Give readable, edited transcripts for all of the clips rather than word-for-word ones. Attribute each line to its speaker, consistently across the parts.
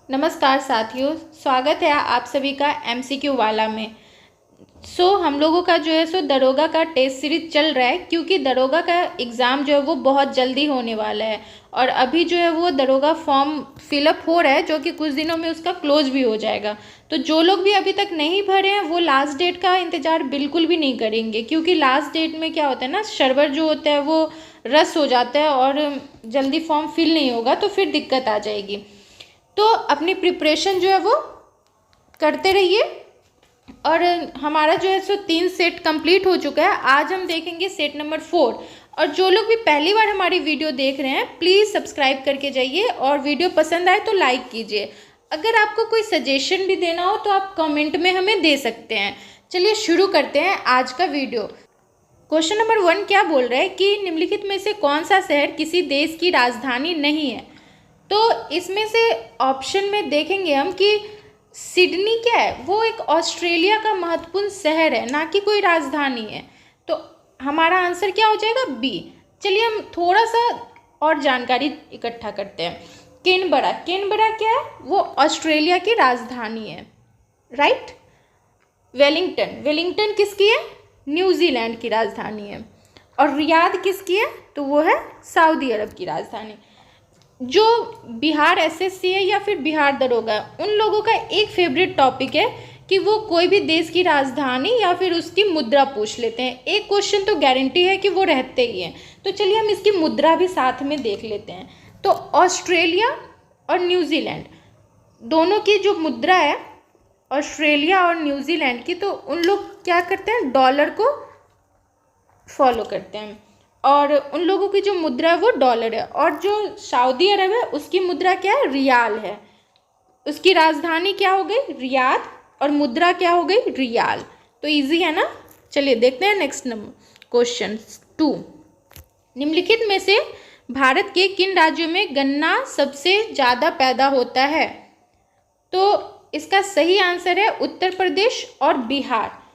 Speaker 1: नमस्कार साथियों, स्वागत है आप सभी का एमसीक्यू वाला में। हम लोगों का जो है दरोगा का टेस्ट सीरीज चल रहा है, क्योंकि दरोगा का एग्ज़ाम जो है वो बहुत जल्दी होने वाला है और अभी जो है वो दरोगा फॉर्म फिलअप हो रहा है, जो कि कुछ दिनों में उसका क्लोज भी हो जाएगा। तो जो लोग भी अभी तक नहीं भरे हैं वो लास्ट डेट का इंतज़ार बिल्कुल भी नहीं करेंगे, क्योंकि लास्ट डेट में क्या होता है ना, सर्वर जो होता है वो रस हो जाता है और जल्दी फॉर्म फिल नहीं होगा तो फिर दिक्कत आ जाएगी। तो अपनी प्रिपरेशन जो है वो करते रहिए। और हमारा जो है 3 सेट कंप्लीट हो चुका है। आज हम देखेंगे सेट नंबर 4। और जो लोग भी पहली बार हमारी वीडियो देख रहे हैं प्लीज़ सब्सक्राइब करके जाइए और वीडियो पसंद आए तो लाइक कीजिए। अगर आपको कोई सजेशन भी देना हो तो आप कमेंट में हमें दे सकते हैं। चलिए शुरू करते हैं आज का वीडियो। क्वेश्चन नंबर 1 क्या बोल रहा है कि निम्नलिखित में से कौन सा शहर किसी देश की राजधानी नहीं है। तो इसमें से ऑप्शन में देखेंगे हम कि सिडनी क्या है, वो एक ऑस्ट्रेलिया का महत्वपूर्ण शहर है, ना कि कोई राजधानी है। तो हमारा आंसर क्या हो जाएगा, बी। चलिए हम थोड़ा सा और जानकारी इकट्ठा करते हैं। कैनबरा क्या है, वो ऑस्ट्रेलिया की राजधानी है, राइट। वेलिंगटन किसकी है, न्यूजीलैंड की राजधानी है। और रियाद किसकी है, तो वो है सऊदी अरब की राजधानी। जो बिहार एसएससी है या फिर बिहार दरोगा, उन लोगों का एक फेवरेट टॉपिक है कि वो कोई भी देश की राजधानी या फिर उसकी मुद्रा पूछ लेते हैं। एक क्वेश्चन तो गारंटी है कि वो रहते ही हैं। तो चलिए हम इसकी मुद्रा भी साथ में देख लेते हैं। तो ऑस्ट्रेलिया और न्यूजीलैंड दोनों की जो मुद्रा है, ऑस्ट्रेलिया और न्यूजीलैंड की, तो उन लोग क्या करते हैं, डॉलर को फॉलो करते हैं और उन लोगों की जो मुद्रा है वो डॉलर है। और जो सऊदी अरब है उसकी मुद्रा क्या है, रियाल है। उसकी राजधानी क्या हो गई, रियाद, और मुद्रा क्या हो गई, रियाल। तो इजी है ना। चलिए देखते हैं नेक्स्ट नंबर क्वेश्चन 2। निम्नलिखित में से भारत के किन राज्यों में गन्ना सबसे ज़्यादा पैदा होता है। तो इसका सही आंसर है उत्तर प्रदेश और बिहार।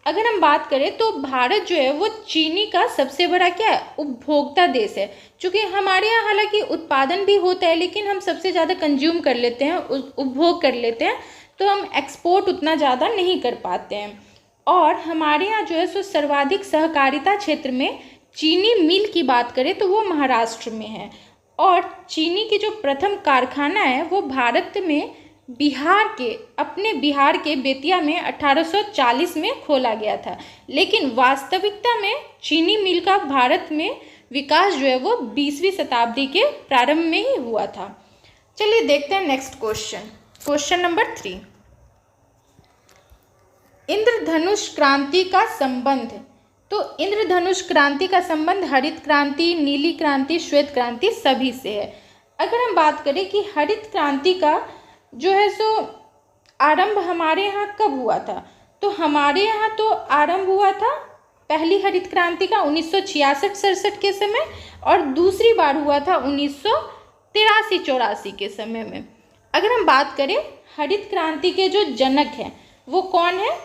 Speaker 1: अगर हम बात करें तो भारत जो है वो चीनी का सबसे बड़ा क्या है, उपभोक्ता देश है। क्योंकि हमारे यहाँ हालांकि उत्पादन भी होता है, लेकिन हम सबसे ज़्यादा कंज्यूम कर लेते हैं, उपभोग कर लेते हैं, तो हम एक्सपोर्ट उतना ज़्यादा नहीं कर पाते हैं। और हमारे यहाँ जो है सो सर्वाधिक सहकारिता क्षेत्र में चीनी मिल की बात करें तो वो महाराष्ट्र में है। और चीनी की जो प्रथम कारखाना है वो भारत में बिहार के बेतिया में 1840 में खोला गया था। लेकिन वास्तविकता में चीनी मिल का भारत में विकास जो है वो 20वीं शताब्दी के प्रारंभ में ही हुआ था। चलिए देखते हैं नेक्स्ट क्वेश्चन नंबर 3। इंद्रधनुष क्रांति का संबंध। तो इंद्रधनुष क्रांति का संबंध हरित क्रांति, नीली क्रांति, श्वेत क्रांति सभी से है। अगर हम बात करें कि हरित क्रांति का जो है सो आरंभ हमारे यहाँ कब हुआ था, तो हमारे यहाँ तो आरंभ हुआ था पहली हरित क्रांति का 1966-67 के समय, और दूसरी बार हुआ था 1983-84 के समय में। अगर हम बात करें हरित क्रांति के जो जनक हैं वो कौन है,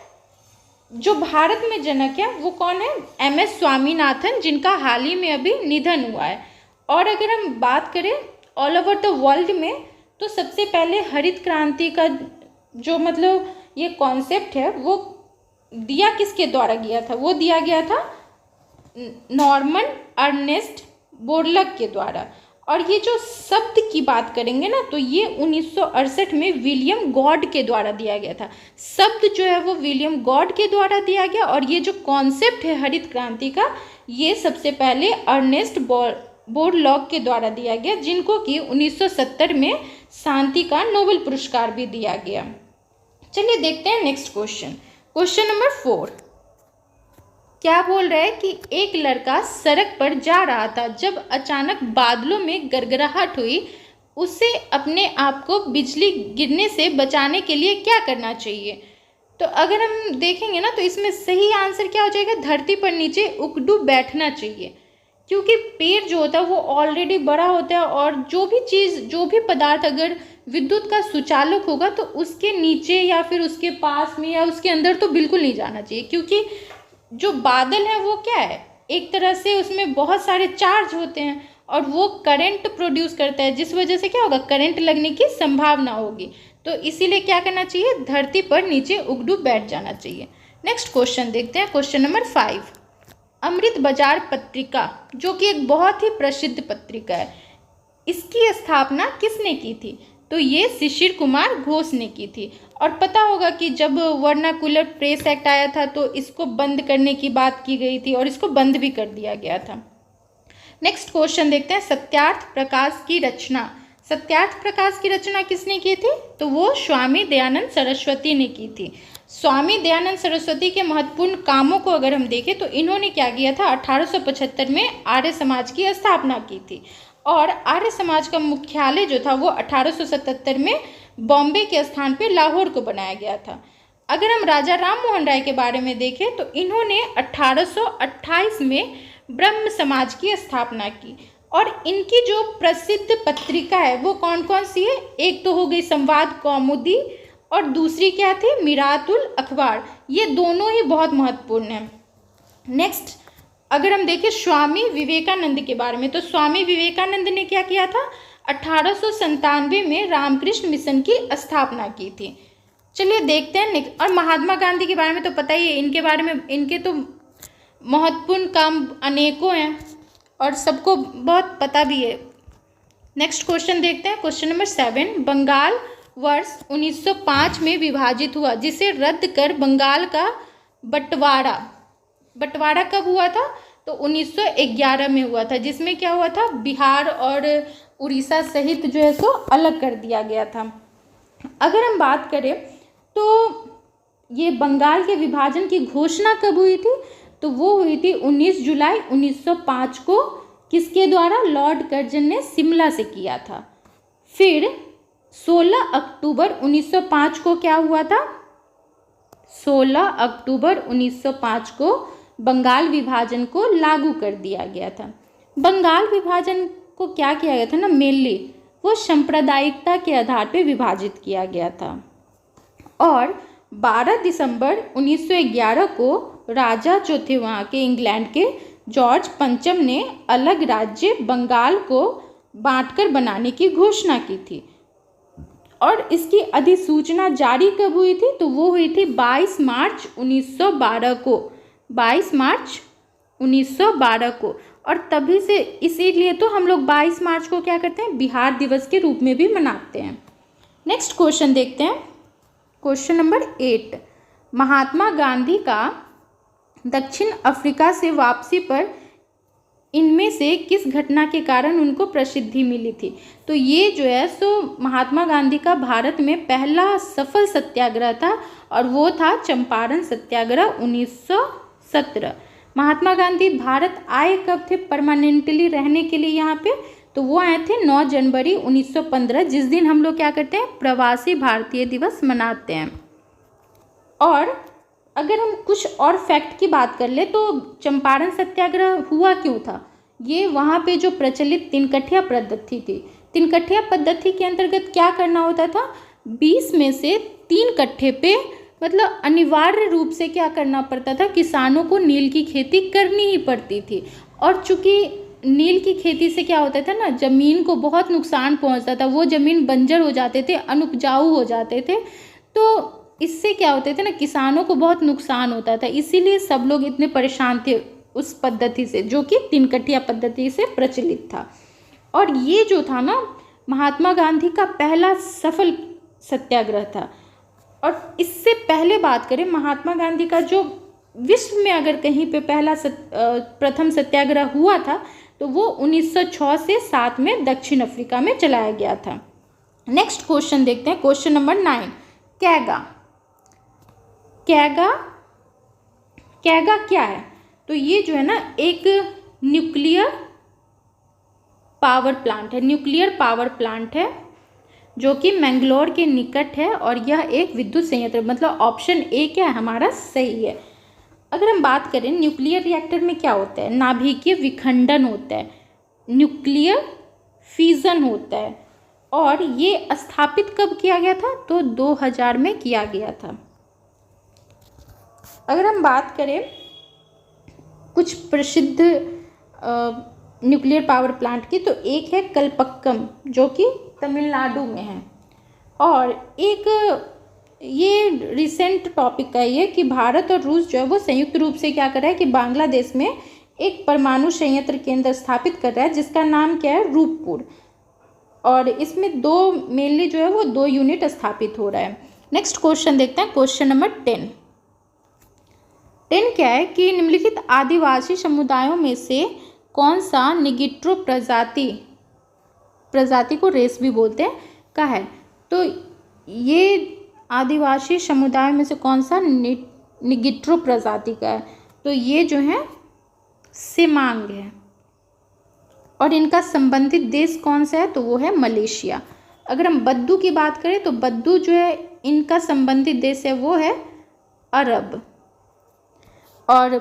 Speaker 1: जो भारत में जनक है वो कौन है, MS स्वामीनाथन, जिनका हाल ही में अभी निधन हुआ है। और अगर हम बात करें ऑल ओवर द वर्ल्ड में, तो सबसे पहले हरित क्रांति का जो मतलब ये कॉन्सेप्ट है वो दिया किसके द्वारा गया था, वो दिया गया था नॉर्मन अर्नेस्ट बोरलग के द्वारा। और ये जो शब्द की बात करेंगे ना, तो ये 1968 में विलियम गॉड के द्वारा दिया गया था। शब्द जो है वो विलियम गॉड के द्वारा दिया गया, और ये जो कॉन्सेप्ट है हरित क्रांति का, ये सबसे पहले अर्नेस्ट बोरलॉग के द्वारा दिया गया, जिनको कि 1970 में शांति का नोबेल पुरस्कार भी दिया गया। चलिए देखते हैं नेक्स्ट क्वेश्चन नंबर 4। क्या बोल रहा है कि एक लड़का सड़क पर जा रहा था जब अचानक बादलों में गड़गड़ाहट हुई। उसे अपने आप को बिजली गिरने से बचाने के लिए क्या करना चाहिए। तो अगर हम देखेंगे ना तो इसमें सही आंसर क्या हो जाएगा, धरती पर नीचे उकड़ू बैठना चाहिए। क्योंकि पेड़ जो होता है वो ऑलरेडी बड़ा होता है, और जो भी पदार्थ अगर विद्युत का सुचालक होगा तो उसके नीचे या फिर उसके पास में या उसके अंदर तो बिल्कुल नहीं जाना चाहिए। क्योंकि जो बादल है वो क्या है, एक तरह से उसमें बहुत सारे चार्ज होते हैं और वो करंट प्रोड्यूस करता है, जिस वजह से क्या होगा, करंट लगने की संभावना होगी। तो इसीलिए क्या करना चाहिए, धरती पर नीचे उगडूब बैठ जाना चाहिए। नेक्स्ट क्वेश्चन देखते हैं, क्वेश्चन नंबर 5। अमृत बाजार पत्रिका जो कि एक बहुत ही प्रसिद्ध पत्रिका है, इसकी स्थापना किसने की थी? तो ये शिशिर कुमार घोष ने की थी। और पता होगा कि जब वर्नाकुलर प्रेस एक्ट आया था तो इसको बंद करने की बात की गई थी और इसको बंद भी कर दिया गया था। नेक्स्ट क्वेश्चन देखते हैं, सत्यार्थ प्रकाश की रचना। सत्यार्थ प्रकाश की रचना किसने की थी? तो वो स्वामी दयानंद सरस्वती ने की थी। स्वामी दयानंद सरस्वती के महत्वपूर्ण कामों को अगर हम देखें तो इन्होंने क्या किया था, 1875 में आर्य समाज की स्थापना की थी। और आर्य समाज का मुख्यालय जो था वो 1877 में बॉम्बे के स्थान पे लाहौर को बनाया गया था। अगर हम राजा राम मोहन राय के बारे में देखें तो इन्होंने 1828 में ब्रह्म समाज की स्थापना की। और इनकी जो प्रसिद्ध पत्रिका है वो कौन कौन सी है? एक तो हो गई संवाद कौमुदी और दूसरी क्या थी, मिरातुल अखबार। ये दोनों ही बहुत महत्वपूर्ण हैं। नेक्स्ट अगर हम देखें स्वामी विवेकानंद के बारे में, तो स्वामी विवेकानंद ने क्या किया था, 1897 में रामकृष्ण मिशन की स्थापना की थी। चलिए देखते हैं नेक्स्ट। और महात्मा गांधी के बारे में तो पता ही है, इनके बारे में, इनके तो महत्वपूर्ण काम अनेकों हैं और सबको बहुत पता भी है। नेक्स्ट क्वेश्चन देखते हैं, क्वेश्चन नंबर 7। बंगाल वर्ष 1905 में विभाजित हुआ, जिसे रद्द कर बंगाल का बंटवारा कब हुआ था? तो 1911 में हुआ था, जिसमें क्या हुआ था, बिहार और उड़ीसा सहित जो है सो अलग कर दिया गया था। अगर हम बात करें तो ये बंगाल के विभाजन की घोषणा कब हुई थी? तो वो हुई थी 19 जुलाई 1905 को। किसके द्वारा? लॉर्ड कर्जन ने शिमला से किया था। फिर 16 अक्टूबर 1905 को क्या हुआ था? 16 अक्टूबर 1905 को बंगाल विभाजन को लागू कर दिया गया था। बंगाल विभाजन को क्या किया गया था ना, मेनली वो सांप्रदायिकता के आधार पर विभाजित किया गया था। और 12 दिसंबर 1911 को राजा जो थे वहाँ के इंग्लैंड के, जॉर्ज पंचम ने अलग राज्य बंगाल को बांटकर बनाने की घोषणा की थी। और इसकी अधिसूचना जारी कब हुई थी? तो वो हुई थी 22 मार्च 1912 को। 22 मार्च 1912 को। और तभी से, इसीलिए तो हम लोग 22 मार्च को क्या करते हैं, बिहार दिवस के रूप में भी मनाते हैं। नेक्स्ट क्वेश्चन देखते हैं, क्वेश्चन नंबर 8। महात्मा गांधी का दक्षिण अफ्रीका से वापसी पर इनमें से किस घटना के कारण उनको प्रसिद्धि मिली थी? तो ये जो है सो महात्मा गांधी का भारत में पहला सफल सत्याग्रह था और वो था चंपारण सत्याग्रह 1917। महात्मा गांधी भारत आए कब थे परमानेंटली रहने के लिए यहाँ पे? तो वो आए थे 9 जनवरी 1915, जिस दिन हम लोग क्या करते हैं, प्रवासी भारतीय दिवस मनाते हैं। और अगर हम कुछ और फैक्ट की बात कर ले तो चंपारण सत्याग्रह हुआ क्यों था? ये वहाँ पे जो प्रचलित तिनकठिया पद्धति थी, तिनकठिया पद्धति के अंतर्गत क्या करना होता था, 20 में से 3 कट्ठे पे मतलब अनिवार्य रूप से क्या करना पड़ता था, किसानों को नील की खेती करनी ही पड़ती थी। और चूँकि नील की खेती से क्या होता था ना, ज़मीन को बहुत नुकसान पहुँचता था, वो ज़मीन बंजर हो जाते थे, अनुपजाऊ हो जाते थे। तो इससे क्या होते थे ना, किसानों को बहुत नुकसान होता था, इसीलिए सब लोग इतने परेशान थे उस पद्धति से, जो कि तिनकठिया पद्धति से प्रचलित था। और ये जो था ना, महात्मा गांधी का पहला सफल सत्याग्रह था। और इससे पहले बात करें, महात्मा गांधी का जो विश्व में अगर कहीं पे पहला प्रथम सत्याग्रह हुआ था तो वो 1906 से 7 में दक्षिण अफ्रीका में चलाया गया था। नेक्स्ट क्वेश्चन देखते हैं, क्वेश्चन नंबर 9। कैगा क्या है? तो ये जो है ना, एक न्यूक्लियर पावर प्लांट है जो कि मैंगलोर के निकट है और यह एक विद्युत संयंत्र, मतलब ऑप्शन ए क्या है हमारा सही है। अगर हम बात करें न्यूक्लियर रिएक्टर में क्या होता है, नाभिकीय विखंडन होता है, न्यूक्लियर फिजन होता है। और ये स्थापित कब किया गया था? तो 2000 में किया गया था। अगर हम बात करें कुछ प्रसिद्ध न्यूक्लियर पावर प्लांट की, तो एक है कलपक्कम जो कि तमिलनाडु में है। और एक ये रिसेंट टॉपिक का ये कि भारत और रूस जो है वो संयुक्त रूप से क्या कर रहा है कि बांग्लादेश में एक परमाणु संयंत्र केंद्र स्थापित कर रहा है जिसका नाम क्या है, रूपपुर। और इसमें दो मेनली जो है वो 2 यूनिट स्थापित हो रहा है। नेक्स्ट क्वेश्चन देखते हैं, क्वेश्चन नंबर 10। 10 क्या है कि निम्नलिखित आदिवासी समुदायों में से कौन सा निगिट्रो प्रजाति को रेस भी बोलते हैं का है। तो ये आदिवासी समुदाय में से कौन सा निगिट्रो प्रजाति का है, तो ये जो है सेमांग है। और इनका संबंधित देश कौन सा है, तो वो है मलेशिया। अगर हम बद्दू की बात करें तो बद्दू जो है इनका संबंधित देश है वो है अरब। और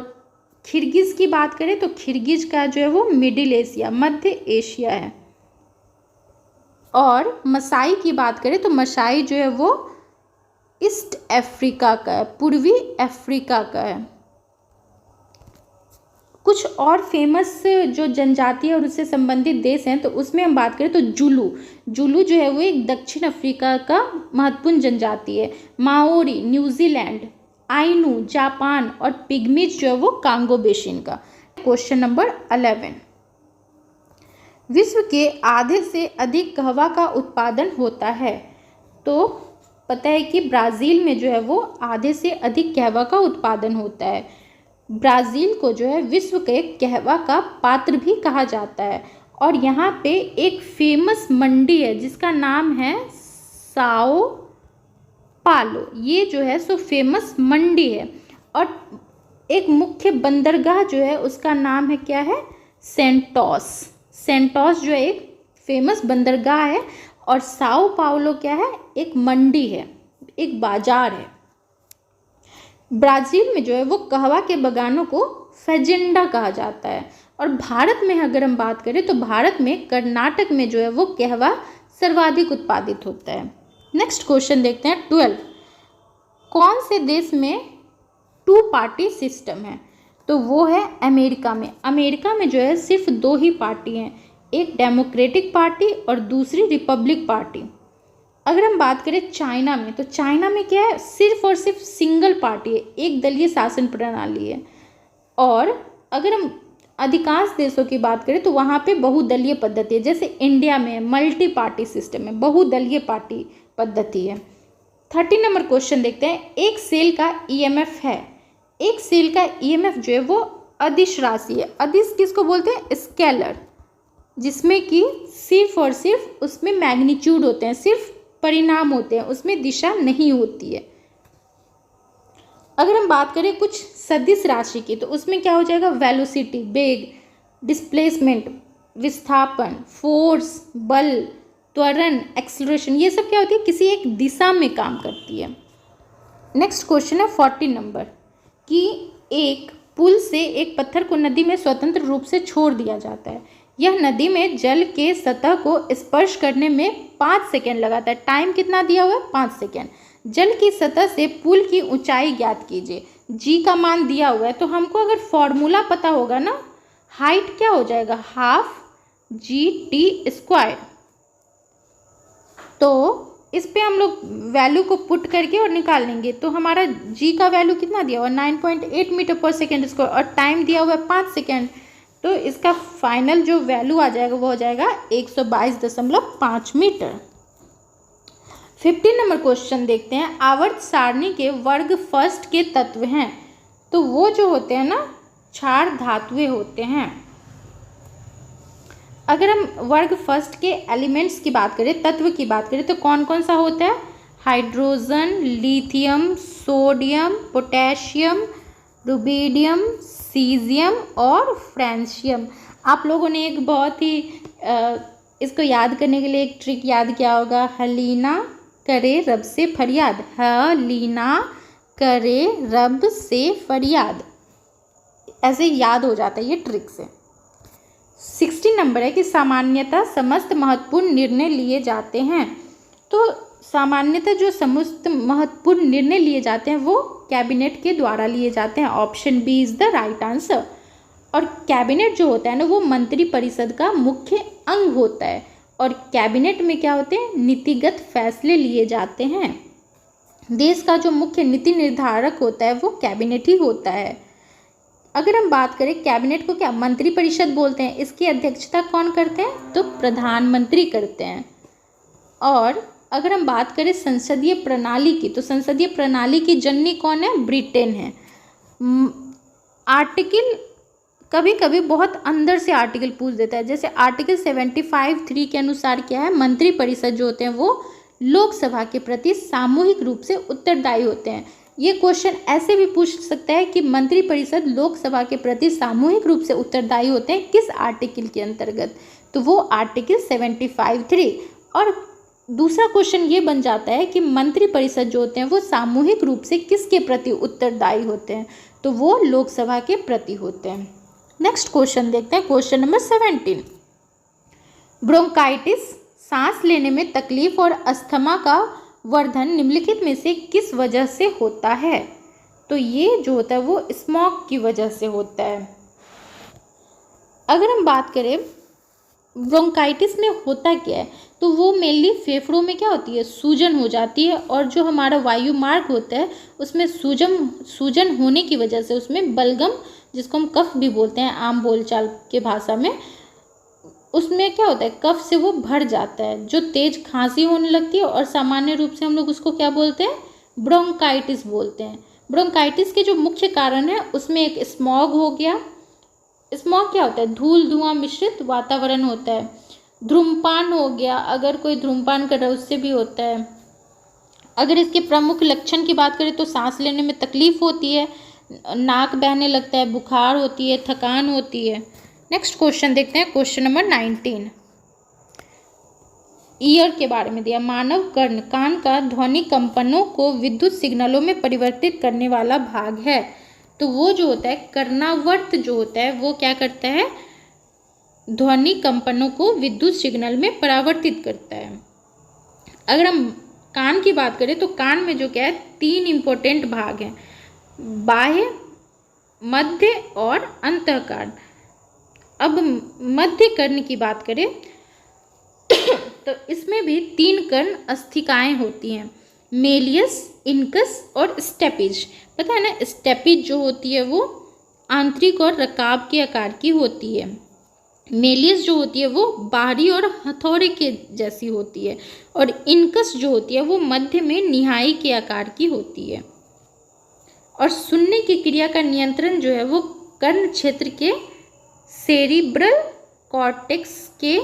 Speaker 1: खिरगिज की बात करें तो खिरगिज का जो है वो मिडिल एशिया, मध्य एशिया है। और मसाई की बात करें तो मसाई जो है वो ईस्ट अफ्रीका का है, पूर्वी अफ्रीका का है। कुछ और फेमस जो जनजाति और उससे संबंधित देश हैं तो उसमें हम बात करें तो जुलू जो है वो एक दक्षिण अफ्रीका का महत्वपूर्ण जनजाति है। माओरी न्यूजीलैंड, आइनू जापान और पिग्मीज जो है वो कांगो बेसिन का। Question number 11। विश्व के आधे से अधिक कहवा का उत्पादन होता है। तो पता है कि ब्राज़ील में जो है वो आधे से अधिक कहवा का उत्पादन होता है। ब्राज़ील को जो है विश्व के कहवा का पात्र भी कहा जाता है। और यहाँ पे एक फेमस मंडी है जिसका नाम है साओ पालो। ये जो है सो फेमस मंडी है। और एक मुख्य बंदरगाह जो है उसका नाम है क्या है, सेंटोस। सेंटोस जो है एक फेमस बंदरगाह है। और साओ पाउलो क्या है, एक मंडी है, एक बाजार है। ब्राज़ील में जो है वो कहवा के बगानों को फेजेंडा कहा जाता है। और भारत में अगर हम बात करें तो भारत में कर्नाटक में जो है वो कहवा सर्वाधिक उत्पादित होता है। नेक्स्ट क्वेश्चन देखते हैं 12। कौन से देश में 2 पार्टी सिस्टम है, तो वो है अमेरिका में। अमेरिका में जो है सिर्फ 2 ही पार्टी हैं, एक डेमोक्रेटिक पार्टी और दूसरी रिपब्लिक पार्टी। अगर हम बात करें चाइना में तो चाइना में क्या है, सिर्फ और सिर्फ सिंगल पार्टी है, एक दलीय शासन प्रणाली है। और अगर हम अधिकांश देशों की बात करें तो वहाँ पे बहुदलीय पद्धति है। जैसे इंडिया में मल्टी पार्टी सिस्टम है, बहुदलीय पार्टी पद्धति है। 30 नंबर क्वेश्चन देखते हैं। एक सेल का ईएमएफ है, एक सेल का ईएमएफ जो है वो अदिश राशि है। अदिश किसको बोलते हैं, स्केलर, जिसमें कि सिर्फ और सिर्फ उसमें मैग्नीट्यूड होते हैं, सिर्फ परिणाम होते हैं, उसमें दिशा नहीं होती है। अगर हम बात करें कुछ सदिश राशि की तो उसमें क्या हो जाएगा, वेलोसिटी वेग, डिस्प्लेसमेंट विस्थापन, फोर्स बल, त्वरण एक्सीलरेशन, ये सब क्या होती है, किसी एक दिशा में काम करती है। नेक्स्ट क्वेश्चन है 40 नंबर कि एक पुल से एक पत्थर को नदी में स्वतंत्र रूप से छोड़ दिया जाता है। यह नदी में जल के सतह को स्पर्श करने में 5 सेकेंड लगाता है। टाइम कितना दिया हुआ है, 5 सेकेंड। जल की सतह से पुल की ऊंचाई ज्ञात कीजिए। जी का मान दिया हुआ है तो हमको अगर फॉर्मूला पता होगा ना, हाइट क्या हो जाएगा, हाफ GT²। तो इस पे हम लोग वैल्यू को पुट करके और निकाल लेंगे। तो हमारा जी का वैल्यू कितना दिया हुआ है, 9.8 मीटर पर सेकेंड स्क्वायर, और टाइम दिया हुआ है 5 सेकेंड। तो इसका फाइनल जो वैल्यू आ जाएगा वो हो जाएगा 122.5 मीटर। 15 नंबर क्वेश्चन देखते हैं। आवर्त सारणी के वर्ग फर्स्ट के तत्व हैं, तो वो जो होते हैं ना, क्षार धातुएं होते हैं। अगर हम वर्ग फर्स्ट के एलिमेंट्स की बात करें, तत्व की बात करें, तो कौन कौन सा होता है, hydrogen, lithium, sodium, potassium, rubidium, caesium और फ्रांसियम। आप लोगों ने एक बहुत ही इसको याद करने के लिए एक ट्रिक याद किया होगा, हलीना करे रब से फरियाद, हलीना करे रब से फरियाद, ऐसे याद हो जाता है ये ट्रिक से। 60 नंबर है कि सामान्यतः समस्त महत्वपूर्ण निर्णय लिए जाते हैं। तो सामान्यतः जो समस्त महत्वपूर्ण निर्णय लिए जाते हैं वो कैबिनेट के द्वारा लिए जाते हैं। Option B is the right answer. और कैबिनेट जो होता है ना वो मंत्री परिषद का मुख्य अंग होता है, और कैबिनेट में क्या होते हैं, नीतिगत फैसले लिए जाते हैं। देश का जो मुख्य नीति निर्धारक होता है वो कैबिनेट ही होता है। अगर हम बात करें कैबिनेट को क्या मंत्री परिषद बोलते हैं, इसकी अध्यक्षता कौन करते हैं, तो प्रधानमंत्री करते हैं। और अगर हम बात करें संसदीय प्रणाली की, तो संसदीय प्रणाली की जननी कौन है, ब्रिटेन है। आर्टिकल कभी कभी बहुत अंदर से आर्टिकल पूछ देता है, जैसे आर्टिकल 75(3) के अनुसार क्या है, मंत्री परिषद जो होते हैं वो लोकसभा के प्रति सामूहिक रूप से उत्तरदायी होते हैं। ये क्वेश्चन ऐसे भी पूछ सकता है कि मंत्री परिषद लोकसभा के प्रति सामूहिक रूप से उत्तरदायी होते हैं किस आर्टिकल के अंतर्गत, तो वो आर्टिकल 75(3). और दूसरा क्वेश्चन ये बन जाता है कि मंत्री परिषद जो होते हैं वो सामूहिक रूप से किसके प्रति उत्तरदायी होते हैं, तो वो लोकसभा के प्रति होते हैं। नेक्स्ट क्वेश्चन देखते हैं, क्वेश्चन नंबर 17। ब्रोंकाइटिस सांस लेने में तकलीफ और अस्थमा का वर्धन निम्नलिखित में से किस वजह से होता है, तो ये जो होता है वो स्मॉग की वजह से होता है। अगर हम बात करें ब्रोंकाइटिस में होता क्या है, तो वो मेनली फेफड़ों में क्या होती है, सूजन हो जाती है, और जो हमारा वायु मार्ग होता है उसमें सूजन होने की वजह से उसमें बलगम, जिसको हम कफ भी बोलते हैं आम बोलचाल के भाषा में, उसमें क्या होता है, कफ से वो भर जाता है, जो तेज खांसी होने लगती है, और सामान्य रूप से हम लोग उसको क्या बोलते हैं, ब्रोंकाइटिस बोलते हैं। ब्रोंकाइटिस के जो मुख्य कारण है उसमें एक स्मॉग हो गया। स्मॉग क्या होता है, धूल धुआं मिश्रित वातावरण होता है। धूम्रपान हो गया, अगर कोई धूम्रपान कर रहा है उससे भी होता है। अगर इसके प्रमुख लक्षण की बात करें तो सांस लेने में तकलीफ होती है, नाक बहने लगता है, बुखार होती है, थकान होती है। नेक्स्ट क्वेश्चन देखते हैं, क्वेश्चन नंबर 19। ईयर के बारे में दिया, मानव कर्ण कान का ध्वनि कंपनों को विद्युत सिग्नलों में परिवर्तित करने वाला भाग है, तो वो जो होता है कर्णावर्त जो होता है वो क्या करता है, ध्वनि कंपनों को विद्युत सिग्नल में परावर्तित करता है। अगर हम कान की बात करें तो कान में जो क्या है 3 इंपॉर्टेंट भाग हैं, बाह्य, मध्य और अंतःकान। अब मध्य कर्ण की बात करें तो इसमें भी 3 कर्ण अस्थिकाएं होती हैं, मेलियस, इनकस और स्टेपिज। पता है ना, स्टेपिज जो होती है वो आंतरिक और रकाब के आकार की होती है, मेलियस जो होती है वो बाहरी और हथौड़े के जैसी होती है, और इनकस जो होती है वो मध्य में निहाई के आकार की होती है। और सुनने की क्रिया का नियंत्रण जो है वो कर्ण क्षेत्र के सेरिब्रल कॉर्टेक्स के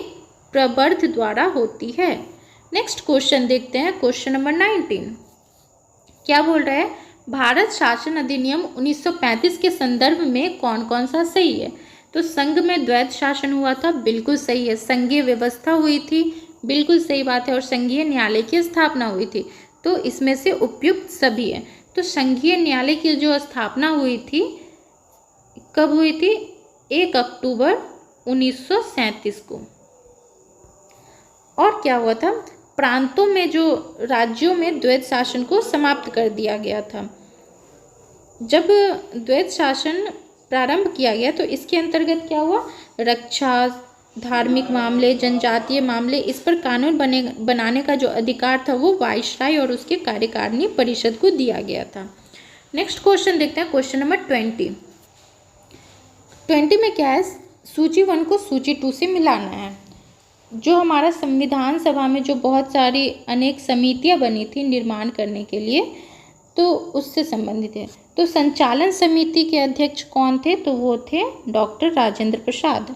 Speaker 1: प्रवर्ध द्वारा होती है। नेक्स्ट क्वेश्चन देखते हैं, क्वेश्चन नंबर 19। क्या बोल रहा है, भारत शासन अधिनियम 1935 के संदर्भ में कौन कौन सा सही है, तो संघ में द्वैत शासन हुआ था, बिल्कुल सही है। संघीय व्यवस्था हुई थी, बिल्कुल सही बात है। और संघीय न्यायालय की स्थापना हुई थी, तो इसमें से उपयुक्त सभी है। तो संघीय न्यायालय की जो स्थापना हुई थी कब हुई थी, 1 अक्टूबर 1937 को। और क्या हुआ था, प्रांतों में जो राज्यों में द्वैत शासन को समाप्त कर दिया गया था। जब द्वैत शासन प्रारंभ किया गया तो इसके अंतर्गत क्या हुआ, रक्षा, धार्मिक मामले, जनजातीय मामले, इस पर कानून बनाने का जो अधिकार था वो वाइसराय और उसके कार्यकारिणी परिषद को दिया गया था। नेक्स्ट क्वेश्चन देखते हैं, क्वेश्चन नंबर 20। 20 में क्या है, सूची 1 को सूची 2 से मिलाना है। जो हमारा संविधान सभा में जो बहुत सारी अनेक समितियां बनी थी निर्माण करने के लिए, तो उससे संबंधित है। तो संचालन समिति के अध्यक्ष कौन थे, तो वो थे डॉक्टर राजेंद्र प्रसाद।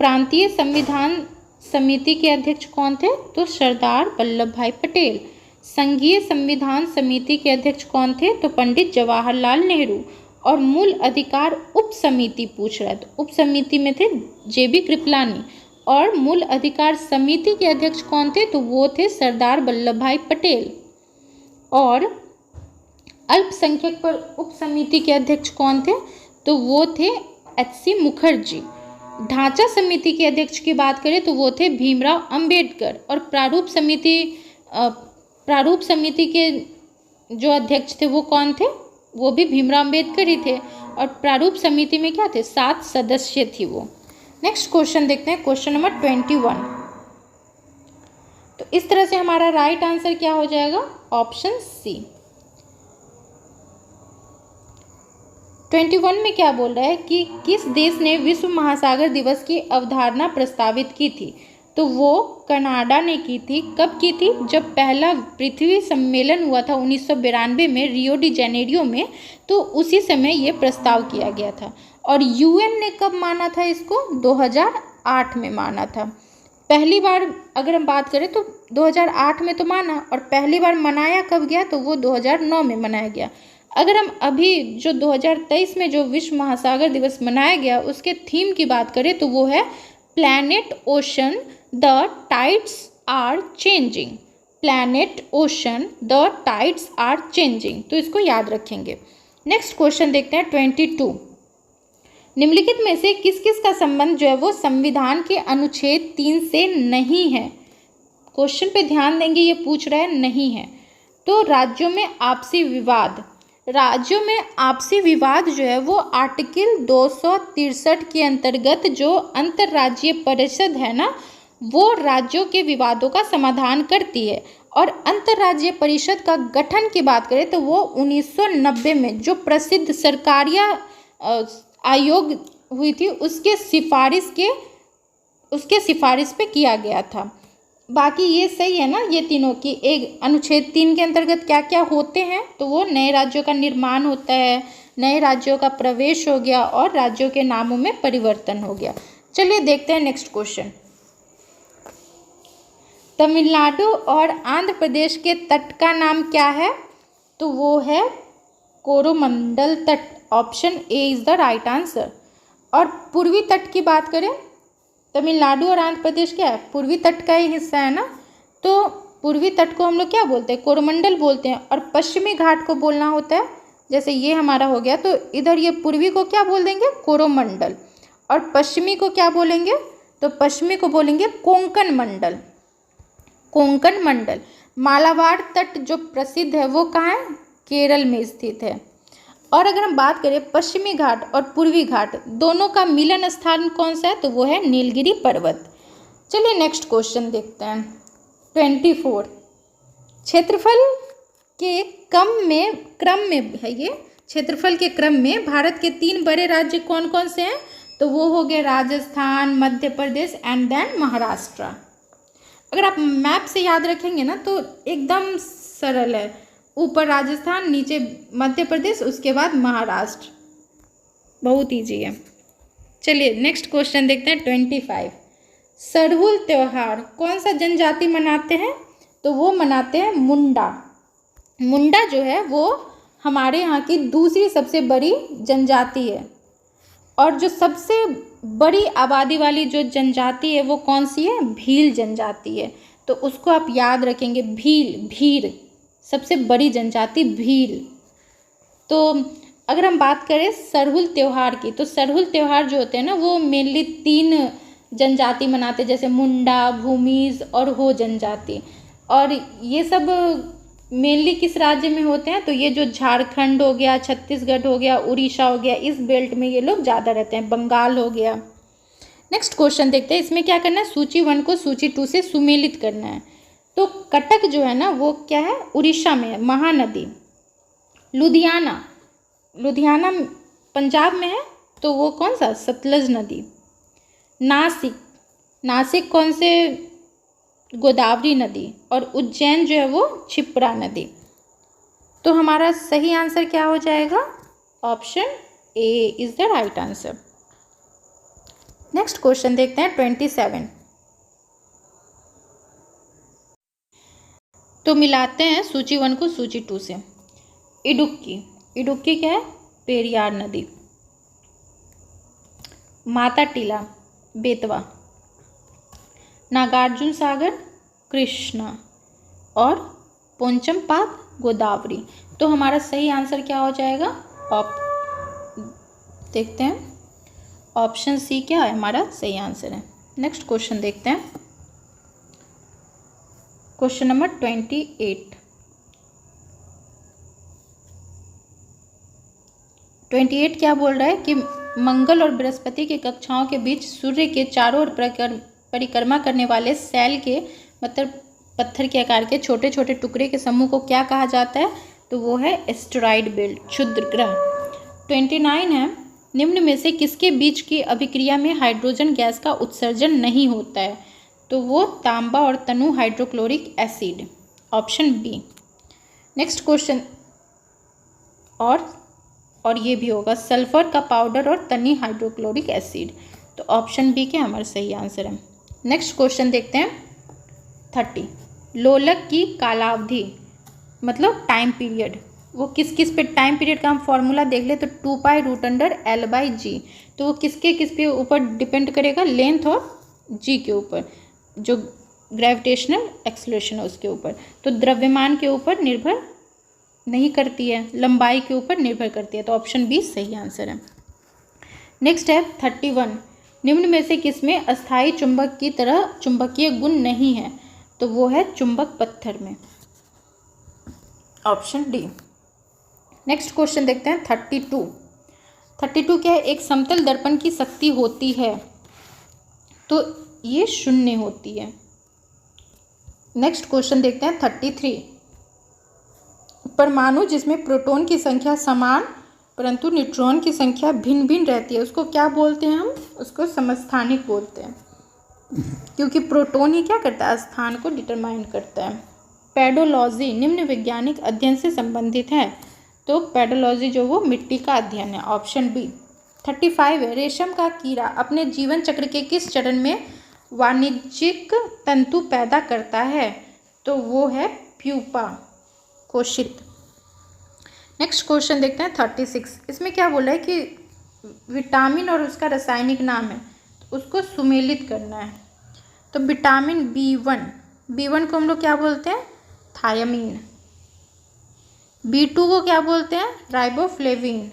Speaker 1: प्रांतीय संविधान समिति के अध्यक्ष कौन थे, तो सरदार वल्लभ भाई पटेल। संघीय संविधान समिति के अध्यक्ष कौन थे, तो पंडित जवाहरलाल नेहरू। और मूल अधिकार उप समिति पूछ रहा है, तो उप समिति में थे JB कृपलानी। और मूल अधिकार समिति के अध्यक्ष कौन थे, तो वो थे सरदार वल्लभ भाई पटेल। और अल्पसंख्यक पर उप समिति के अध्यक्ष कौन थे, तो वो थे HC मुखर्जी। ढांचा समिति के अध्यक्ष की बात करें तो वो थे भीमराव अंबेडकर। और प्रारूप समिति के जो अध्यक्ष थे वो कौन थे, वो भी भीमराव अंबेडकर ही थे। और प्रारूप समिति में क्या थे, 7 सदस्य थी वो। नेक्स्ट क्वेश्चन देखते हैं, क्वेश्चन नंबर 21। तो इस तरह से हमारा राइट आंसर क्या हो जाएगा, ऑप्शन सी। 21 में क्या बोल रहा है कि किस देश ने विश्व महासागर दिवस की अवधारणा प्रस्तावित की थी, तो वो कनाडा ने की थी। कब की थी, जब पहला पृथ्वी सम्मेलन हुआ था 1992 में रियो डी जेनेरियो में, तो उसी समय ये प्रस्ताव किया गया था। और यूएन ने कब माना था इसको, 2008 में माना था। पहली बार अगर हम बात करें तो 2008 में तो माना, और पहली बार मनाया कब गया, तो वो 2009 में मनाया गया। अगर हम अभी जो 2023 में जो विश्व महासागर दिवस मनाया गया उसके थीम की बात करें तो वो है planet ocean the tides are changing. Planet ocean the tides are changing, तो इसको याद रखेंगे। नेक्स्ट क्वेश्चन देखते हैं 22। निम्नलिखित में से किस किस का संबंध जो है वो संविधान के अनुच्छेद 3 से नहीं है। क्वेश्चन पे ध्यान देंगे, ये पूछ रहा है नहीं है। तो राज्यों में आपसी विवाद, राज्यों में आपसी विवाद जो है वो आर्टिकल 263 के अंतर्गत जो अंतर्राज्यीय परिषद है ना, वो राज्यों के विवादों का समाधान करती है। और अंतर्राज्यीय परिषद का गठन की बात करें तो वो 1990 में जो प्रसिद्ध सरकारिया आयोग हुई थी उसके सिफारिश पे किया गया था। बाकी ये सही है ना, ये तीनों की एक अनुच्छेद 3 के अंतर्गत क्या क्या होते हैं, तो वो नए राज्यों का निर्माण होता है, नए राज्यों का प्रवेश हो गया और राज्यों के नामों में परिवर्तन हो गया। चलिए देखते हैं नेक्स्ट क्वेश्चन। तमिलनाडु और आंध्र प्रदेश के तट का नाम क्या है, तो वो है कोरोमंडल तट। Option A is the right answer. और पूर्वी तट की बात करें, तमिलनाडु और आंध्र प्रदेश क्या है, पूर्वी तट का ही हिस्सा है ना, तो पूर्वी तट को हम लोग क्या बोलते हैं, कोरोमंडल बोलते हैं। और पश्चिमी घाट को बोलना होता है, जैसे ये हमारा हो गया तो इधर ये पूर्वी को क्या बोल देंगे, कोरोमंडल। और पश्चिमी को क्या बोलेंगे, तो पश्चिमी को बोलेंगे कोंकण मंडल। कोंकण मंडल। मालाबार तट जो प्रसिद्ध है वो कहाँ है, केरल में स्थित है। और अगर हम बात करें पश्चिमी घाट और पूर्वी घाट दोनों का मिलन स्थान कौन सा है, तो वो है नीलगिरी पर्वत। चलिए नेक्स्ट क्वेश्चन देखते हैं 24। क्षेत्रफल के क्रम में है ये, क्षेत्रफल के क्रम में भारत के 3 बड़े राज्य कौन कौन से हैं, तो वो हो गए राजस्थान, मध्य प्रदेश एंड देन महाराष्ट्र। अगर आप मैप से याद रखेंगे ना तो एकदम सरल है, ऊपर राजस्थान, नीचे मध्य प्रदेश, उसके बाद महाराष्ट्र, बहुत ईजी है। चलिए नेक्स्ट क्वेश्चन देखते हैं 25। सरहुल त्यौहार कौन सा जनजाति मनाते हैं, तो वो मनाते हैं मुंडा। मुंडा जो है वो हमारे यहाँ की दूसरी सबसे बड़ी जनजाति है। और जो सबसे बड़ी आबादी वाली जो जनजाति है वो कौन सी है, भील जनजाति है। तो उसको आप याद रखेंगे, भील सबसे बड़ी जनजाति भील। तो अगर हम बात करें सरहुल त्यौहार की, तो सरहुल त्यौहार जो होते हैं ना वो मेनली 3 जनजाति मनाते हैं, जैसे मुंडा, भूमिज और हो जनजाति। और ये सब मेनली किस राज्य में होते हैं, तो ये जो झारखंड हो गया, छत्तीसगढ़ हो गया, उड़ीसा हो गया, इस बेल्ट में ये लोग ज़्यादा रहते हैं, बंगाल हो गया। नेक्स्ट क्वेश्चन देखते हैं, इसमें क्या करना है, सूची 1 को सूची 2 से सुमेलित करना है। तो कटक जो है ना वो क्या है, उड़ीसा में है, महानदी। लुधियाना पंजाब में है, तो वो कौन सा, सतलज नदी। नासिक कौन से, गोदावरी नदी। और उज्जैन जो है वो क्षिप्रा नदी। तो हमारा सही आंसर क्या हो जाएगा, option A is the right answer. Next question देखते हैं 27। तो मिलाते हैं सूची 1 को सूची 2 से। इडुक्की क्या है, पेरियार नदी। माता टीला, बेतवा। नागार्जुन सागर, कृष्णा। और पोंचमपाद, गोदावरी। तो हमारा सही आंसर क्या हो जाएगा, देखते हैं, ऑप्शन सी क्या है हमारा सही आंसर है। नेक्स्ट क्वेश्चन देखते हैं, क्वेश्चन नंबर 28। 28 क्या बोल रहा है कि मंगल और बृहस्पति की कक्षाओं के बीच सूर्य के चारों ओर परिक्रमा करने वाले सेल के मतलब पत्थर के आकार के छोटे छोटे टुकड़े के समूह को क्या कहा जाता है? तो वो है एस्टेरॉयड बेल्ट, क्षुद्र ग्रह। 29 है, निम्न में से किसके बीच की अभिक्रिया में हाइड्रोजन गैस का उत्सर्जन नहीं होता है? तो वो तांबा और तनु hydrochloric acid, option B. Next question और ये भी होगा, सल्फर का पाउडर और तनी हाइड्रोक्लोरिक एसिड, तो ऑप्शन बी के हमारा सही आंसर है। नेक्स्ट क्वेश्चन देखते हैं 30, लोलक की कालावधि मतलब टाइम पीरियड, वो किस किस पे टाइम पीरियड का हम फॉर्मूला देख ले तो 2π√L/g, तो वो किस पे ऊपर डिपेंड करेगा? लेंथ और जी के ऊपर, जो ग्रेविटेशनल एक्सेलरेशन है उसके ऊपर। तो द्रव्यमान के ऊपर निर्भर नहीं करती है, लंबाई के ऊपर निर्भर करती है, तो ऑप्शन बी सही आंसर है। नेक्स्ट है 31, निम्न में से किसमें अस्थायी चुंबक की तरह चुंबकीय गुण नहीं है? तो वो है चुंबक पत्थर में, ऑप्शन डी। नेक्स्ट क्वेश्चन देखते हैं 32 क्या है? एक समतल दर्पण की शक्ति होती है तो ये 0 होती है। नेक्स्ट क्वेश्चन देखते हैं 33, परमाणु जिसमें प्रोटॉन की संख्या समान परंतु न्यूट्रॉन की संख्या भिन्न भिन्न रहती है, उसको क्या बोलते हैं? हम उसको समस्थानिक बोलते हैं, क्योंकि प्रोटॉन ही क्या करता है? स्थान को डिटरमाइन करता है। पेडोलॉजी निम्न वैज्ञानिक अध्ययन से संबंधित है, तो पेडोलॉजी जो वो मिट्टी का अध्ययन है, ऑप्शन बी। 35 है, रेशम का कीड़ा अपने जीवन चक्र के किस चरण में वाणिज्यिक तंतु पैदा करता है? तो वो है प्यूपा, कोशित। नेक्स्ट क्वेश्चन देखते हैं 36, इसमें क्या बोला है कि विटामिन और उसका रासायनिक नाम है, तो उसको सुमेलित करना है। तो विटामिन B1 को हम लोग क्या बोलते हैं? थायमीन। B2 को क्या बोलते हैं? राइबोफ्लेविन।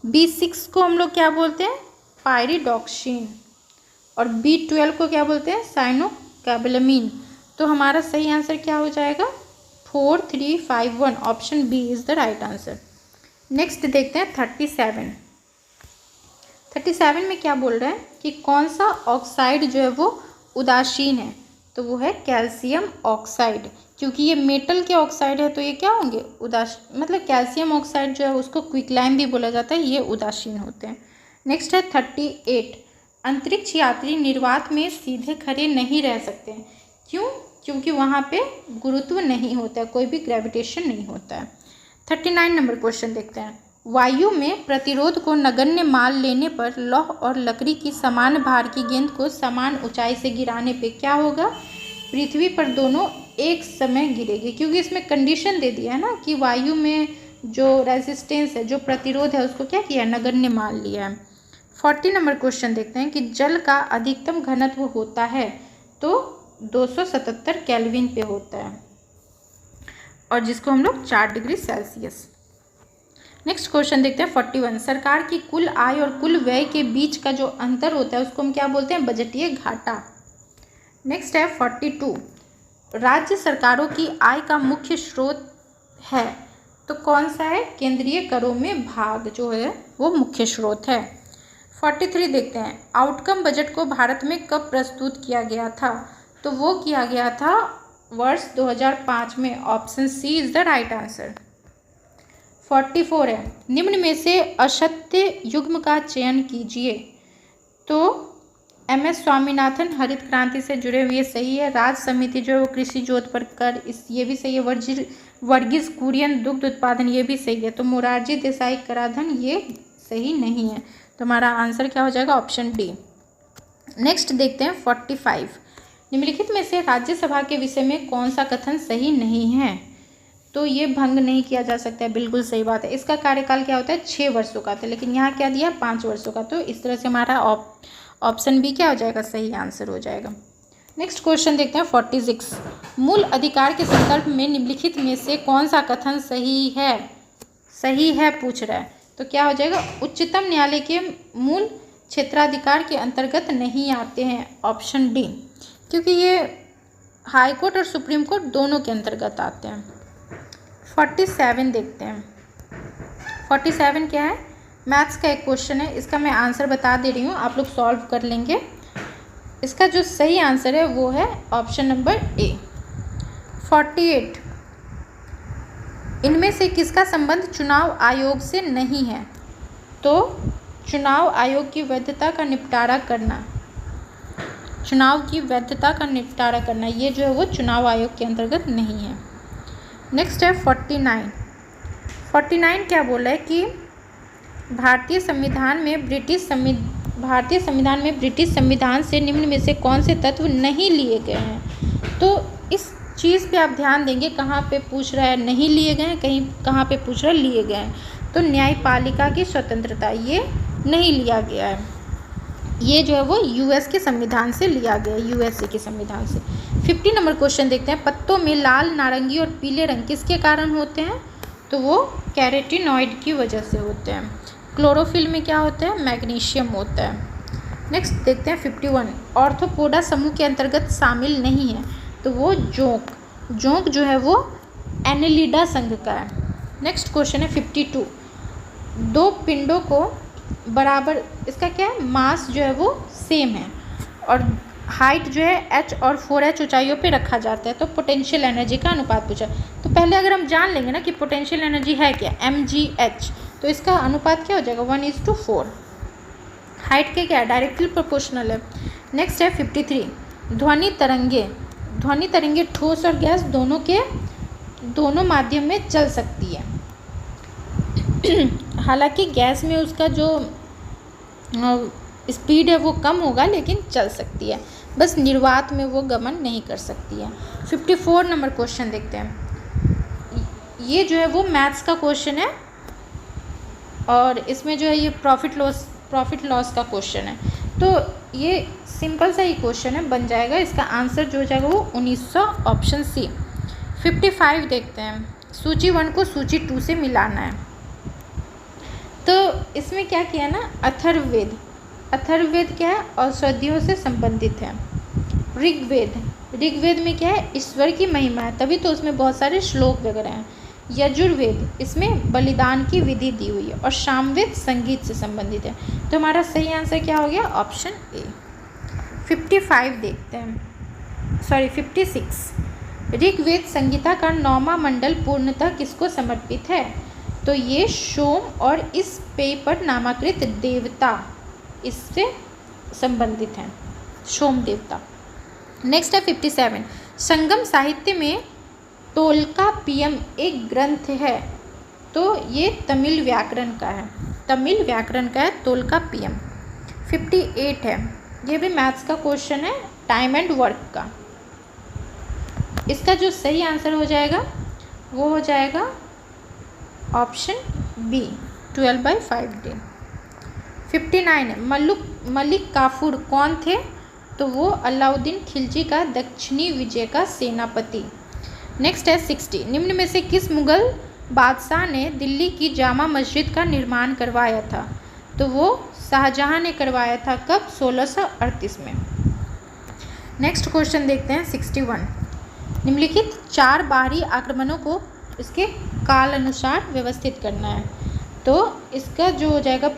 Speaker 1: B6 को हम लोग क्या बोलते हैं? पायरिडॉक्सिन। और B12 को क्या बोलते हैं? साइनोकाबेलामीन। तो हमारा सही आंसर क्या हो जाएगा? 4, 3, 5, 1, option B is the right answer. Next देखते हैं 37 में क्या बोल रहे हैं कि कौन सा ऑक्साइड जो है वो उदासीन है? तो वो है कैल्शियम ऑक्साइड, क्योंकि ये मेटल के ऑक्साइड है तो ये क्या होंगे? मतलब कैल्शियम ऑक्साइड जो है उसको क्विकलाइम भी बोला जाता है, ये उदासीन होते हैं। नेक्स्ट है 38, अंतरिक्ष यात्री निर्वात में सीधे खड़े नहीं रह सकते हैं, क्यों? क्योंकि वहाँ पे गुरुत्व नहीं होता है, कोई भी ग्रेविटेशन नहीं होता है। 39 नंबर क्वेश्चन देखते हैं, वायु में प्रतिरोध को नगण्य मान लेने पर लौह और लकड़ी की समान भार की गेंद को समान ऊंचाई से गिराने पे क्या होगा? पृथ्वी पर दोनों एक समय गिरेगी, क्योंकि इसमें कंडीशन दे दिया है ना कि वायु में जो रेजिस्टेंस है, जो प्रतिरोध है, उसको क्या किया? नगण्य मान लिया है। 40 नंबर क्वेश्चन देखते हैं कि जल का अधिकतम घनत्व होता है तो 277 केल्विन पे होता है, और जिसको हम लोग 4 डिग्री सेल्सियस। नेक्स्ट क्वेश्चन देखते हैं 41, सरकार की कुल आय और कुल व्यय के बीच का जो अंतर होता है उसको हम क्या बोलते हैं? बजटीय घाटा। नेक्स्ट है 42, राज्य सरकारों की आय का मुख्य स्रोत है, तो कौन सा है? केंद्रीय करों में भाग जो है वो मुख्य स्रोत है। 43 देखते हैं, आउटकम बजट को भारत में कब प्रस्तुत किया गया था? तो वो किया गया था वर्ष 2005 में, option C is the right answer. 44 है, निम्न में से असत्य युग्म का चयन कीजिए, तो MS स्वामीनाथन हरित क्रांति से जुड़े हुए सही है। राज समिति जो है वो कृषि जोत पर कर, ये भी सही है। वर्गीज कुरियन दुग्ध उत्पादन, ये भी सही है। तो मोरारजी देसाई कराधान ये सही नहीं है, तो हमारा आंसर क्या हो जाएगा? Option D. नेक्स्ट देखते हैं 45, निम्नलिखित में से राज्यसभा के विषय में कौन सा कथन सही नहीं है? तो ये भंग नहीं किया जा सकता है, बिल्कुल सही बात है। इसका कार्यकाल क्या होता है? 6 वर्षों का था, लेकिन यहाँ क्या दिया? 5 वर्षों का। तो इस तरह से हमारा ऑप्शन बी क्या हो जाएगा? सही आंसर हो जाएगा। नेक्स्ट क्वेश्चन देखते हैं 46, मूल अधिकार के संदर्भ में निम्नलिखित में से कौन सा कथन सही है? सही है पूछ रहा है, तो क्या हो जाएगा? उच्चतम न्यायालय के मूल क्षेत्राधिकार के अंतर्गत नहीं आते हैं, ऑप्शन डी, क्योंकि ये हाई कोर्ट और सुप्रीम कोर्ट दोनों के अंतर्गत आते हैं। 47 देखते हैं, 47 क्या है? मैथ्स का एक क्वेश्चन है, इसका मैं आंसर बता दे रही हूँ, आप लोग सॉल्व कर लेंगे। इसका जो सही आंसर है वो है ऑप्शन नंबर ए। 48 इनमें से किसका संबंध चुनाव आयोग से नहीं है? तो चुनाव आयोग की वैधता का निपटारा करना, चुनाव की वैधता का निपटारा करना, ये जो है वो चुनाव आयोग के अंतर्गत नहीं है। नेक्स्ट है 49। 49 क्या बोला है कि भारतीय संविधान में ब्रिटिश संविधान से निम्न में से कौन से तत्व नहीं लिए गए हैं? तो इस चीज़ पे आप ध्यान देंगे, कहाँ पे पूछ रहा है नहीं लिए गए हैं, कहीं कहाँ पे पूछ रहा है लिए गए हैं। तो न्यायपालिका की स्वतंत्रता ये नहीं लिया गया है, ये जो है वो यूएस के संविधान से लिया गया है, यूएसए के संविधान से। 50 नंबर क्वेश्चन देखते हैं। पत्तों में लाल, नारंगी और पीले रंग किसके कारण होते हैं? तो वो कैरोटीनॉइड की वजह से होते हैं। क्लोरोफिल में क्या होता है? मैग्नीशियम होता है। नेक्स्ट देखते हैं 51। ऑर्थोपोडा समूह के अंतर्गत शामिल नहीं है, तो वो जोंक जो है वो एनेलिडा संघ का है। नेक्स्ट क्वेश्चन है 52। दो पिंडों को बराबर, इसका क्या है? मास जो है वो सेम है और हाइट जो है h और 4h ऊंचाइयों पे रखा जाता है, तो पोटेंशियल एनर्जी का अनुपात पूछा। तो पहले अगर हम जान लेंगे ना कि पोटेंशियल एनर्जी है क्या, mgh, तो इसका अनुपात क्या हो जाएगा? 1:4। हाइट के क्या है? डायरेक्टली प्रोपोर्शनल है। नेक्स्ट है 53। ध्वनि तरंगे ठोस और गैस दोनों माध्यम में चल सकती है। हालांकि गैस में उसका जो स्पीड है वो कम होगा, लेकिन चल सकती है, बस निर्वात में वो गमन नहीं कर सकती है। 54 नंबर क्वेश्चन देखते हैं। ये जो है वो मैथ्स का क्वेश्चन है और इसमें जो है ये प्रॉफिट लॉस का क्वेश्चन है। तो ये सिंपल सा ही क्वेश्चन है, बन जाएगा। इसका आंसर जो हो जाएगा वो 1900, ऑप्शन सी। 55 देखते हैं। सूची 1 को सूची 2 से मिलाना है। तो इसमें क्या किया ना, अथर्ववेद क्या है? औषधियों से संबंधित है। ऋग्वेद में क्या है? ईश्वर की महिमा है, तभी तो उसमें बहुत सारे श्लोक वगैरह हैं। यजुर्वेद, इसमें बलिदान की विधि दी हुई है। और सामवेद संगीत से संबंधित है। तो हमारा सही आंसर क्या हो गया? Option A. 55 देखते हैं, 56। ऋग्वेद संहिता का 9वां मंडल पूर्णतः किसको समर्पित है? तो ये सोम और इस पेय पर नामाकृत देवता इससे संबंधित हैं, सोम देवता। नेक्स्ट है 57। संगम साहित्य में टोल्कापियम एक ग्रंथ है, तो ये तमिल व्याकरण का है, टोल्कापियम। 58 है, ये भी मैथ्स का क्वेश्चन है, टाइम एंड वर्क का। इसका जो सही आंसर हो जाएगा वो हो जाएगा ऑप्शन बी, 12/5 डे। 59 है। मलिक काफूर कौन थे? तो वो अलाउद्दीन खिलजी का दक्षिणी विजय का सेनापति। नेक्स्ट है 60। निम्न में से किस मुगल बादशाह ने दिल्ली की जामा मस्जिद का निर्माण करवाया था? तो वो शाहजहां ने करवाया था। कब? 1638 में। नेक्स्ट क्वेश्चन देखते हैं 61। निम्नलिखित 4 बाहरी आक्रमणों को इसके काल अनुसार व्यवस्थित करना है। तो इसका जो हो जाएगा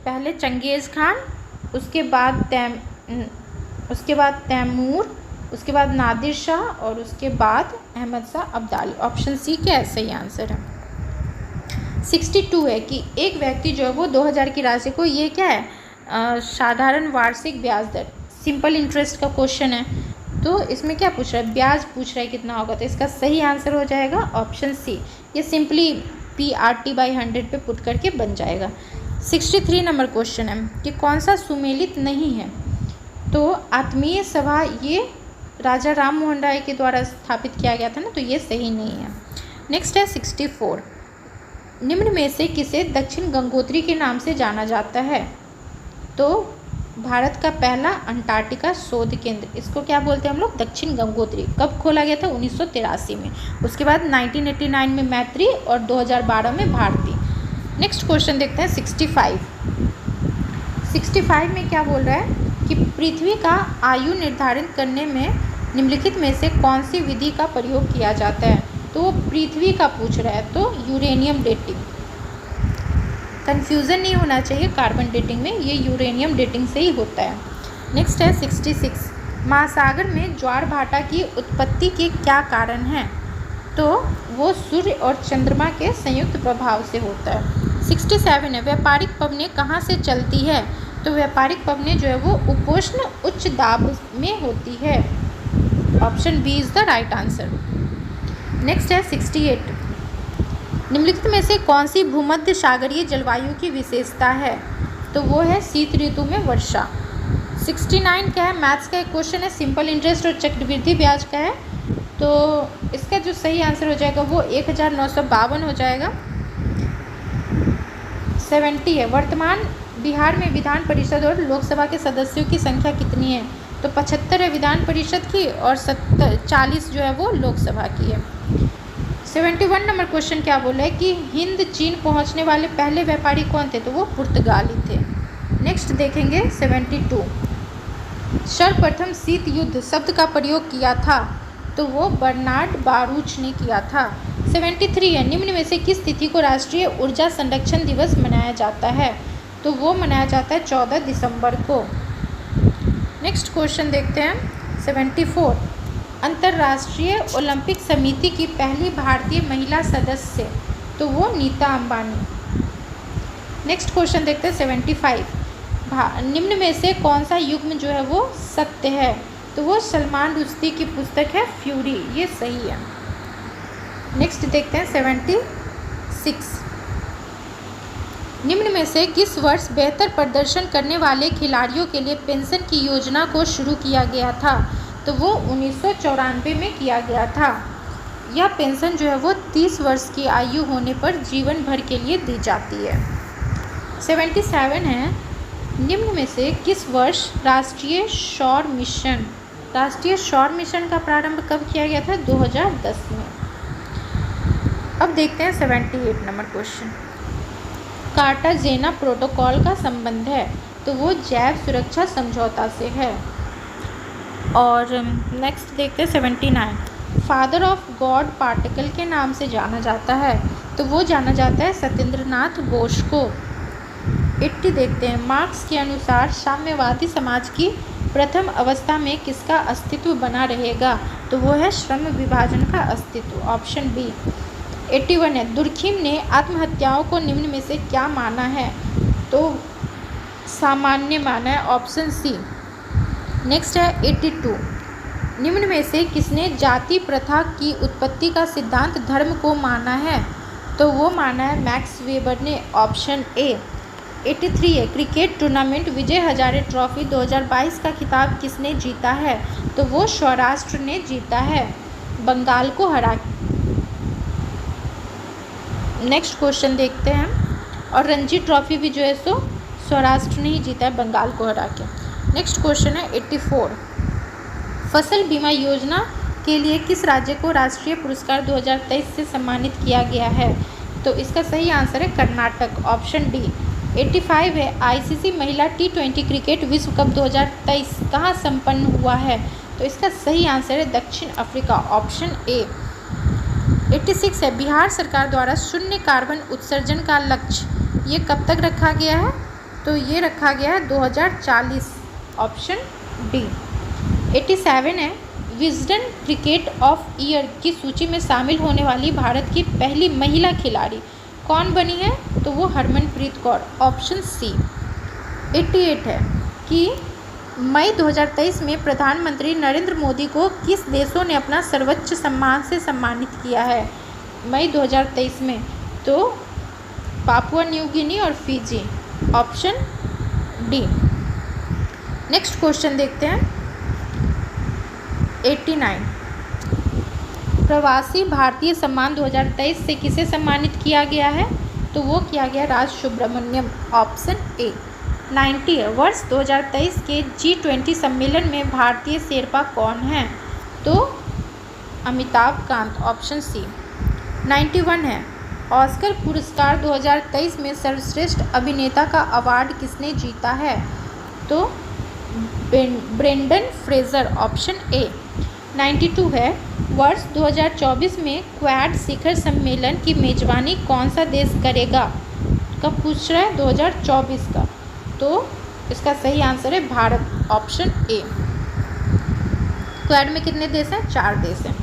Speaker 1: पहले चंगेज़ खान, उसके बाद तैमूर, उसके बाद नादिर शाह और उसके बाद अहमद शाह अब्दाली। ऑप्शन सी क्या है? सही आंसर है। 62 है कि एक व्यक्ति जो है वो 2000 की राशि को, ये क्या है? साधारण वार्षिक ब्याज दर, सिंपल इंटरेस्ट का क्वेश्चन है। तो इसमें क्या पूछ रहा है? ब्याज पूछ रहा है कितना होगा, तो इसका सही आंसर हो जाएगा ऑप्शन सी। ये सिंपली PRT/100 पे पुट करके बन जाएगा। 63 नंबर क्वेश्चन है कि कौन सा सुमेलित नहीं है? तो आत्मीय सभा, ये राजा राम मोहन राय के द्वारा स्थापित किया गया था ना, तो ये सही नहीं है। नेक्स्ट है 64। निम्न में से किसे दक्षिण गंगोत्री के नाम से जाना जाता है? तो भारत का पहला अंटार्कटिका शोध केंद्र, इसको क्या बोलते हैं हम लोग? दक्षिण गंगोत्री। कब खोला गया था? 1983 में। उसके बाद 1989 में मैत्री और 2012 में भारती। नेक्स्ट क्वेश्चन देखते हैं 65। 65 में क्या बोल रहा है कि पृथ्वी का आयु निर्धारित करने में निम्नलिखित में से कौन सी विधि का प्रयोग किया जाता है? तो वो पृथ्वी का पूछ रहा है, तो यूरेनियम डेटिंग। कन्फ्यूज़न नहीं होना चाहिए कार्बन डेटिंग में, ये यूरेनियम डेटिंग से ही होता है। नेक्स्ट है 66, महासागर में ज्वार भाटा की उत्पत्ति के क्या कारण हैं? तो वो सूर्य और चंद्रमा के संयुक्त प्रभाव से होता है। 67 है, व्यापारिक पवनें कहाँ से चलती है? तो व्यापारिक पवनें जो है वो उपोष्ण उच्च दाब में होती है। Option B is the right answer. Next है 68, निम्नलिखित में से कौन सी भूमध्य सागरीय जलवायु की विशेषता है? तो वो है शीत ऋतु में वर्षा। 69 क्या है? मैथ्स का एक क्वेश्चन है, सिंपल इंटरेस्ट और चक्रवृद्धि ब्याज का है, तो इसका जो सही आंसर हो जाएगा वो 1952 हो जाएगा। 70 है, वर्तमान बिहार में विधान परिषद और लोकसभा के सदस्यों की संख्या कितनी है? तो 75 है विधान परिषद की और 40 जो है वो लोकसभा की है। 71 नंबर क्वेश्चन क्या बोला है कि हिंद चीन पहुंचने वाले पहले व्यापारी कौन थे? तो वो पुर्तगाली थे। नेक्स्ट देखेंगे 72, सर्वप्रथम शीत युद्ध शब्द का प्रयोग किया था? तो वो बर्नार्ड बारूच ने किया था। 73 है, निम्न में से किस तिथि को राष्ट्रीय ऊर्जा संरक्षण दिवस मनाया जाता है? तो वो मनाया जाता है 14 दिसंबर को। नेक्स्ट क्वेश्चन देखते हैं 74, अंतर्राष्ट्रीय ओलंपिक समिति की पहली भारतीय महिला सदस्य? तो वो नीता अंबानी। नेक्स्ट क्वेश्चन देखते हैं 75, निम्न में से कौन सा युग्म जो है वो सत्य है? तो वो सलमान रुश्दी की पुस्तक है फ्यूरी, ये सही है। नेक्स्ट देखते हैं 76, निम्न में से किस वर्ष बेहतर प्रदर्शन करने वाले खिलाड़ियों के लिए पेंशन की योजना को शुरू किया गया था? तो वो 1994 में किया गया था। यह पेंशन जो है वो 30 वर्ष की आयु होने पर जीवन भर के लिए दी जाती है। 77 है, निम्न में से किस वर्ष राष्ट्रीय सौर मिशन का प्रारंभ कब किया गया था? 2010 में। अब देखते हैं 78 नंबर क्वेश्चन, कार्टाजेना प्रोटोकॉल का संबंध है? तो वो जैव सुरक्षा समझौता से है। और नेक्स्ट देखते हैं 79, फादर ऑफ गॉड पार्टिकल के नाम से जाना जाता है? तो वो जाना जाता है सत्येंद्रनाथ बोस को। 80 देखते हैं, मार्क्स के अनुसार साम्यवादी समाज की प्रथम अवस्था में किसका अस्तित्व बना रहेगा? तो वो है श्रम विभाजन का अस्तित्व। Option B. 81 है, दुर्खिम ने आत्महत्याओं को निम्न में से क्या माना है? तो सामान्य माना है। Option C. नेक्स्ट है 82, निम्न में से किसने जाति प्रथा की उत्पत्ति का सिद्धांत धर्म को माना है? तो वो माना है मैक्स वेबर ने। Option A. 83 है, cricket tournament Vijay Hazare trophy 2022 का खिताब किसने जीता है? तो वो सौराष्ट्र ने जीता है, बंगाल को हरा। नेक्स्ट क्वेश्चन देखते हैं, और रणजी ट्रॉफी भी जो है सो सौराष्ट्र ने ही जीता है, बंगाल को हरा के। नेक्स्ट क्वेश्चन है 84, फसल बीमा योजना के लिए किस राज्य को राष्ट्रीय पुरस्कार 2023 से सम्मानित किया गया है? तो इसका सही आंसर है कर्नाटक। Option D. 85 है, आईसीसी महिला T20 क्रिकेट विश्व कप 2023 कहाँ संपन्न हुआ है? तो इसका सही आंसर है दक्षिण अफ्रीका। Option A. 86 है, बिहार सरकार द्वारा शून्य कार्बन उत्सर्जन का लक्ष्य ये कब तक रखा गया है? तो ये रखा गया है 2040। Option D. 87 है, विजडन क्रिकेट ऑफ ईयर की सूची में शामिल होने वाली भारत की पहली महिला खिलाड़ी कौन बनी है? तो वो हरमनप्रीत कौर। Option C. 88 है कि मई 2023 में प्रधानमंत्री नरेंद्र मोदी को किस देशों ने अपना सर्वोच्च सम्मान से सम्मानित किया है? मई 2023 में तो पापुआ न्यू गिनी और Fiji. Option D. Next question देखते हैं 89, प्रवासी भारतीय सम्मान 2023 से किसे सम्मानित किया गया है? तो वो किया गया राज सुब्रमण्यम। Option A. 90 है, वर्ष 2023 के G20 सम्मेलन में भारतीय शेरपा कौन है? तो अमिताभ कांत। Option C. 91 है, ऑस्कर पुरस्कार 2023 में सर्वश्रेष्ठ अभिनेता का अवार्ड किसने जीता है? तो ब्रेंडन फ्रेजर। Option A. 92 है, वर्ष 2024 में क्वाड शिखर सम्मेलन की मेजबानी कौन सा देश करेगा? कब पूछ रहा है? 2024 का। तो इसका सही आंसर है भारत, ऑप्शन ए। क्वाड में कितने देश हैं? 4 देश हैं।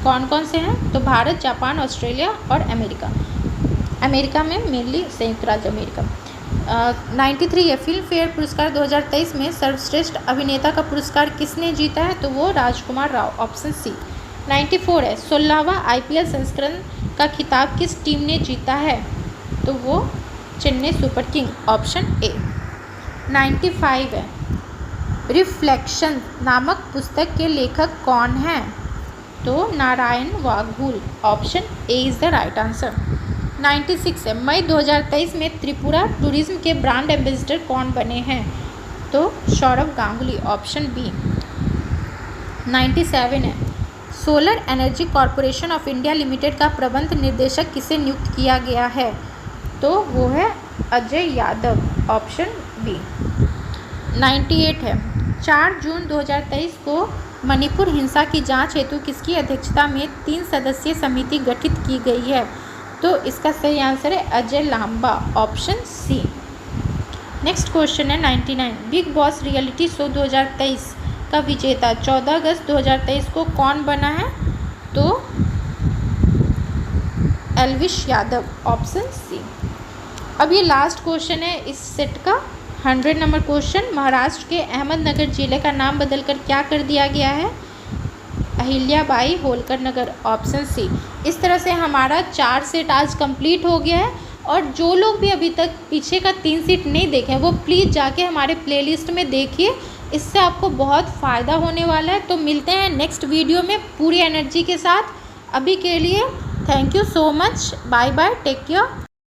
Speaker 1: कौन कौन से हैं? तो भारत, जापान, ऑस्ट्रेलिया और अमेरिका। अमेरिका में मेनली संयुक्त राज्य अमेरिका। 93 है, फिल्म फेयर पुरस्कार 2023 में सर्वश्रेष्ठ अभिनेता का पुरस्कार किसने जीता है? तो वो राजकुमार राव, ऑप्शन सी। 94 है, 16वां IPL संस्करण का खिताब किस टीम ने जीता है? तो वो Chennai super king, option A. 95 है, रिफ्लेक्शन नामक पुस्तक के लेखक कौन हैं? तो Narayan Vaghul, option A is the right answer. 96 है, मई 2023 में त्रिपुरा टूरिज्म के ब्रांड एम्बेसडर कौन बने हैं? तो सौरभ गांगुली, ऑप्शन बी। 97 है, solar energy corporation of India limited का प्रबंध निर्देशक किसे नियुक्त किया गया है? तो वो है अजय यादव, ऑप्शन बी। 98 है, 4 जून 2023 को मणिपुर हिंसा की जांच हेतु किसकी अध्यक्षता में 3 सदस्यीय समिति गठित की गई है? तो इसका सही आंसर है Ajay Lamba, option C. Next question है 99, बिग बॉस रियलिटी शो 2023 का विजेता 14 अगस्त 2023 को कौन बना है? तो एल्विश यादव, ऑप्शन सी। अब ये लास्ट क्वेश्चन है इस सेट का, 100 नंबर क्वेश्चन। महाराष्ट्र के अहमदनगर जिले का नाम बदलकर क्या कर दिया गया है? अहिल्याबाई होलकर नगर, ऑप्शन सी। इस तरह से हमारा 4 सेट आज कंप्लीट हो गया है। और जो लोग भी अभी तक पीछे का 3 सेट नहीं देखे हैं वो प्लीज़ जाके हमारे प्लेलिस्ट में देखिए, इससे आपको बहुत फ़ायदा होने वाला है। तो मिलते हैं नेक्स्ट वीडियो में पूरी एनर्जी के साथ। अभी के लिए thank you so much, bye bye, take care.